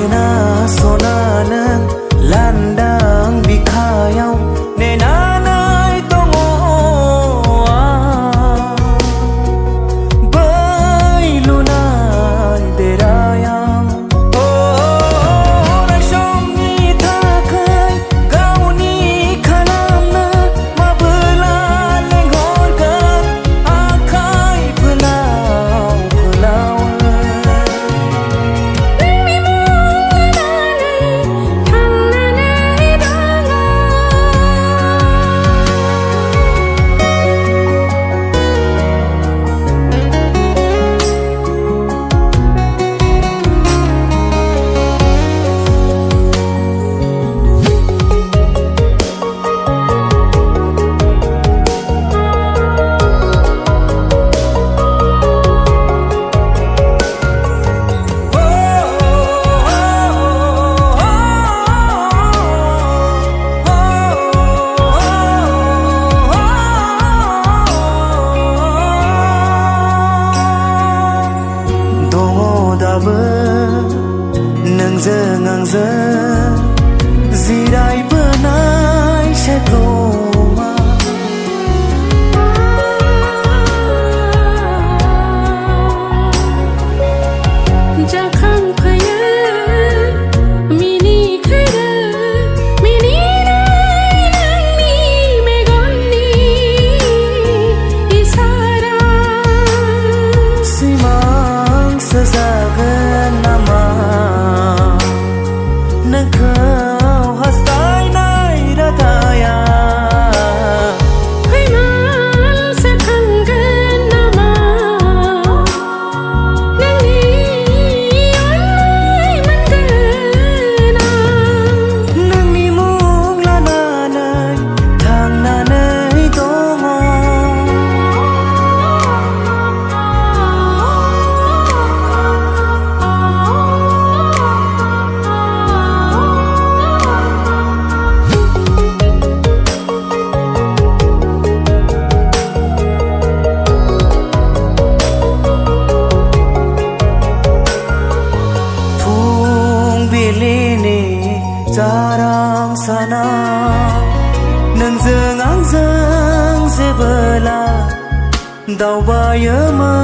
Sena sona nang landang bikayau nenanai tongo bai lunai derayang rai somni thakai gauni khalamna mabela lenghorkan akai phulau phulau Nangzeng angzeng zirai benai syakoma Jakang paya mini khara mini rai nang mi megonni isara simang sezagan nama Nangkau hastai nai rataya Haiman sakanggan nama Nangi onai manggana Nang nimung lananay thang nanay tongo Jarang sana Nangzeng angzeng sebela Dau bayama